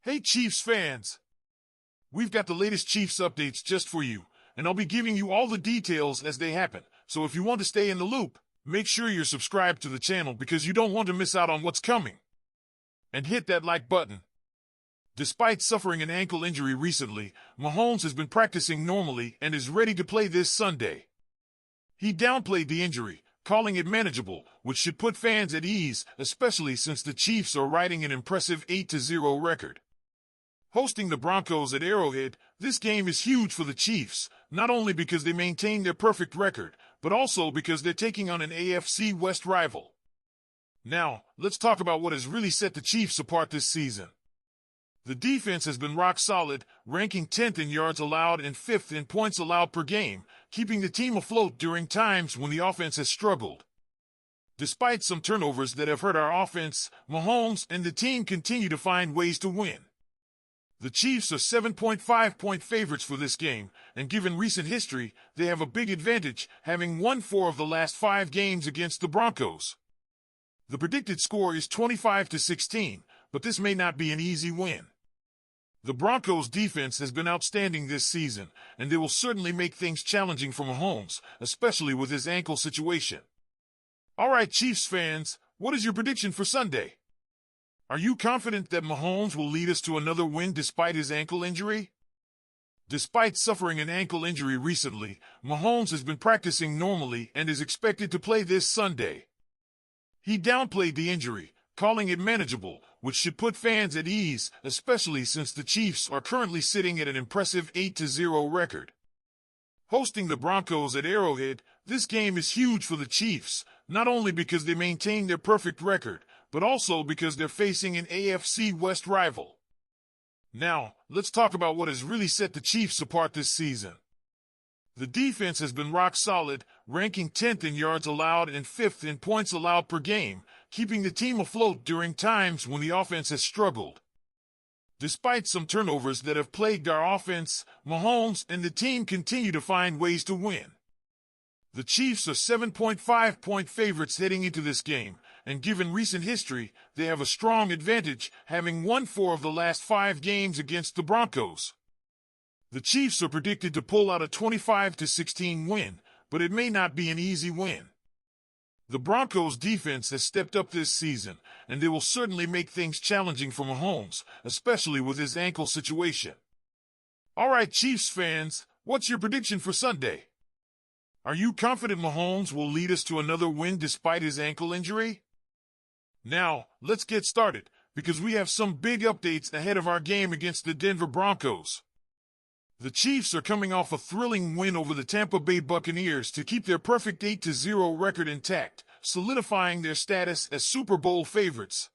Hey Chiefs fans! We've got the latest Chiefs updates just for you, and I'll be giving you all the details as they happen. So if you want to stay in the loop, make sure you're subscribed to the channel because you don't want to miss out on what's coming. And hit that like button. Despite suffering an ankle injury recently, Mahomes has been practicing normally and is ready to play this Sunday. He downplayed the injury, calling it manageable, which should put fans at ease, especially since the Chiefs are riding an impressive 8-0 record. Hosting the Broncos at Arrowhead, this game is huge for the Chiefs, not only because they maintain their perfect record, but also because they're taking on an AFC West rival. Now, let's talk about what has really set the Chiefs apart this season. The defense has been rock solid, ranking 10th in yards allowed and 5th in points allowed per game, keeping the team afloat during times when the offense has struggled. Despite some turnovers that have hurt our offense, Mahomes and the team continue to find ways to win. The Chiefs are 7.5-point favorites for this game, and given recent history, they have a big advantage, having won 4 of the last 5 games against the Broncos. The predicted score is 25-16, but this may not be an easy win. The Broncos' defense has been outstanding this season, and they will certainly make things challenging for Mahomes, especially with his ankle situation. All right, Chiefs fans, what is your prediction for Sunday? Are you confident that Mahomes will lead us to another win despite his ankle injury? Despite suffering an ankle injury recently, Mahomes has been practicing normally and is expected to play this Sunday. He downplayed the injury, calling it manageable, which should put fans at ease, especially since the Chiefs are currently sitting at an impressive 8-0 record. Hosting the Broncos at Arrowhead, this game is huge for the Chiefs, not only because they maintain their perfect record, but also because they're facing an AFC West rival. Now, let's talk about what has really set the Chiefs apart this season. The defense has been rock solid, ranking 10th in yards allowed and 5th in points allowed per game, keeping the team afloat during times when the offense has struggled. Despite some turnovers that have plagued our offense, Mahomes and the team continue to find ways to win. The Chiefs are 7.5-point favorites heading into this game, and given recent history, they have a strong advantage, having won 4 of the last 5 games against the Broncos. The Chiefs are predicted to pull out a 25-16 win, but it may not be an easy win. The Broncos' defense has stepped up this season, and they will certainly make things challenging for Mahomes, especially with his ankle situation. All right, Chiefs fans, what's your prediction for Sunday? Are you confident Mahomes will lead us to another win despite his ankle injury? Now, let's get started, because we have some big updates ahead of our game against the Denver Broncos. The Chiefs are coming off a thrilling win over the Tampa Bay Buccaneers to keep their perfect 8-0 record intact, solidifying their status as Super Bowl favorites.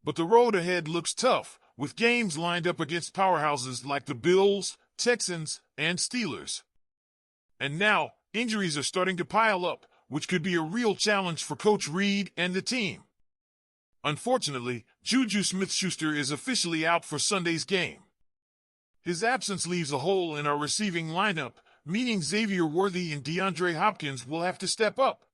But the road ahead looks tough, with games lined up against powerhouses like the Bills, Texans, and Steelers. And now, injuries are starting to pile up, which could be a real challenge for Coach Reid and the team. Unfortunately, Juju Smith-Schuster is officially out for Sunday's game. His absence leaves a hole in our receiving lineup, meaning Xavier Worthy and DeAndre Hopkins will have to step up.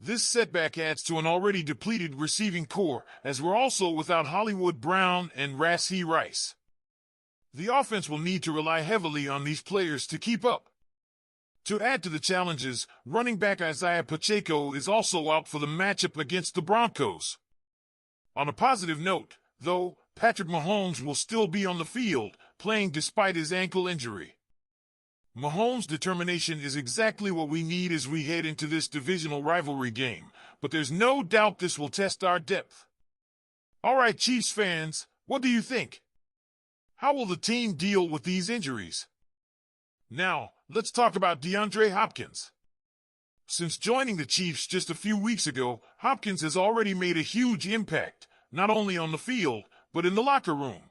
This setback adds to an already depleted receiving core, as we're also without Hollywood Brown and Rashee Rice. The offense will need to rely heavily on these players to keep up. To add to the challenges, running back Isaiah Pacheco is also out for the matchup against the Broncos. On a positive note, though, Patrick Mahomes will still be on the field, playing despite his ankle injury. Mahomes' determination is exactly what we need as we head into this divisional rivalry game, but there's no doubt this will test our depth. All right, Chiefs fans, what do you think? How will the team deal with these injuries? Now, let's talk about DeAndre Hopkins. Since joining the Chiefs just a few weeks ago, Hopkins has already made a huge impact, not only on the field, but in the locker room.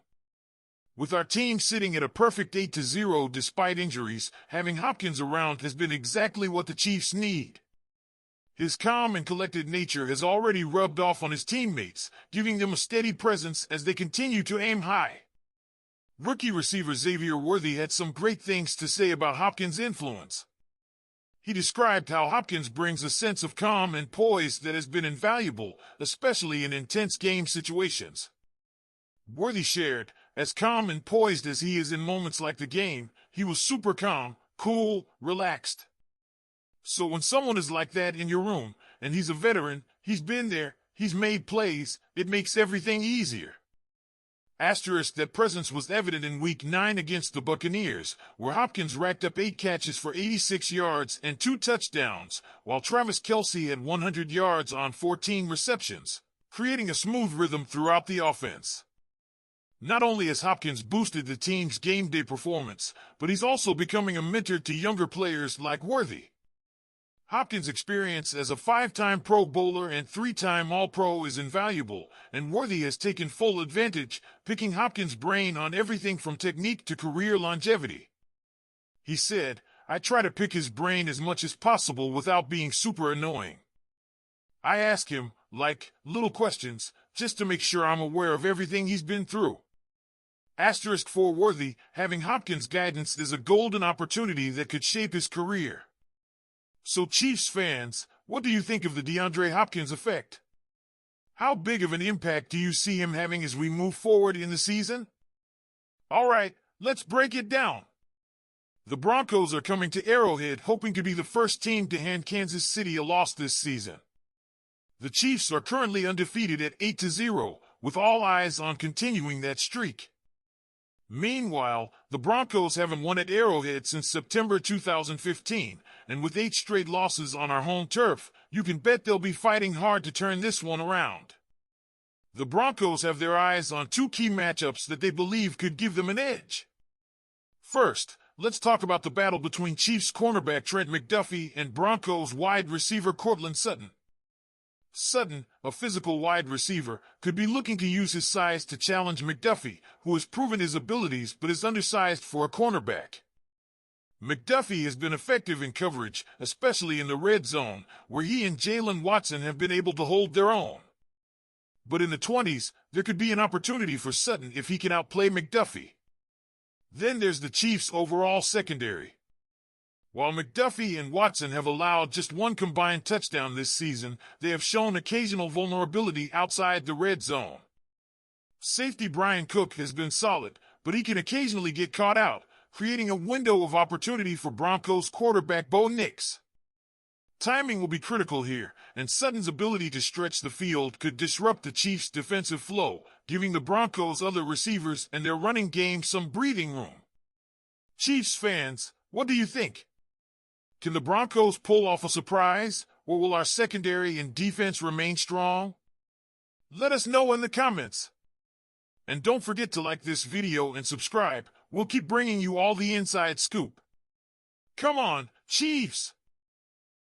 With our team sitting at a perfect 8-0 despite injuries, having Hopkins around has been exactly what the Chiefs need. His calm and collected nature has already rubbed off on his teammates, giving them a steady presence as they continue to aim high. Rookie receiver Xavier Worthy had some great things to say about Hopkins' influence. He described how Hopkins brings a sense of calm and poise that has been invaluable, especially in intense game situations. Worthy shared, as calm and poised as he is in moments like the game, he was super calm, cool, relaxed. So when someone is like that in your room, and he's a veteran, he's been there, he's made plays, it makes everything easier. Asterisk that presence was evident in Week 9 against the Buccaneers, where Hopkins racked up 8 catches for 86 yards and 2 touchdowns, while Travis Kelce had 100 yards on 14 receptions, creating a smooth rhythm throughout the offense. Not only has Hopkins boosted the team's game day performance, but he's also becoming a mentor to younger players like Worthy. Hopkins' experience as a 5-time Pro Bowler and 3-time All-Pro is invaluable, and Worthy has taken full advantage, picking Hopkins' brain on everything from technique to career longevity. He said, "I try to pick his brain as much as possible without being super annoying. I ask him, little questions, just to make sure I'm aware of everything he's been through." Asterisk for Worthy, having Hopkins' guidance is a golden opportunity that could shape his career. So Chiefs fans, what do you think of the DeAndre Hopkins effect? How big of an impact do you see him having as we move forward in the season? All right, let's break it down. The Broncos are coming to Arrowhead hoping to be the first team to hand Kansas City a loss this season. The Chiefs are currently undefeated at 8-0, with all eyes on continuing that streak. Meanwhile, the Broncos haven't won at Arrowhead since September 2015, and with 8 straight losses on our home turf, you can bet they'll be fighting hard to turn this one around. The Broncos have their eyes on 2 key matchups that they believe could give them an edge. First, let's talk about the battle between Chiefs cornerback Trent McDuffie and Broncos wide receiver Courtland Sutton. Sutton, a physical wide receiver, could be looking to use his size to challenge McDuffie, who has proven his abilities but is undersized for a cornerback. McDuffie has been effective in coverage, especially in the red zone, where he and Jalen Watson have been able to hold their own. But in the 20s, there could be an opportunity for Sutton if he can outplay McDuffie. Then there's the Chiefs' overall secondary. While McDuffie and Watson have allowed just 1 combined touchdown this season, they have shown occasional vulnerability outside the red zone. Safety Brian Cook has been solid, but he can occasionally get caught out, creating a window of opportunity for Broncos quarterback Bo Nix. Timing will be critical here, and Sutton's ability to stretch the field could disrupt the Chiefs' defensive flow, giving the Broncos other receivers and their running game some breathing room. Chiefs fans, what do you think? Can the Broncos pull off a surprise, or will our secondary and defense remain strong? Let us know in the comments. And don't forget to like this video and subscribe. We'll keep bringing you all the inside scoop. Come on, Chiefs!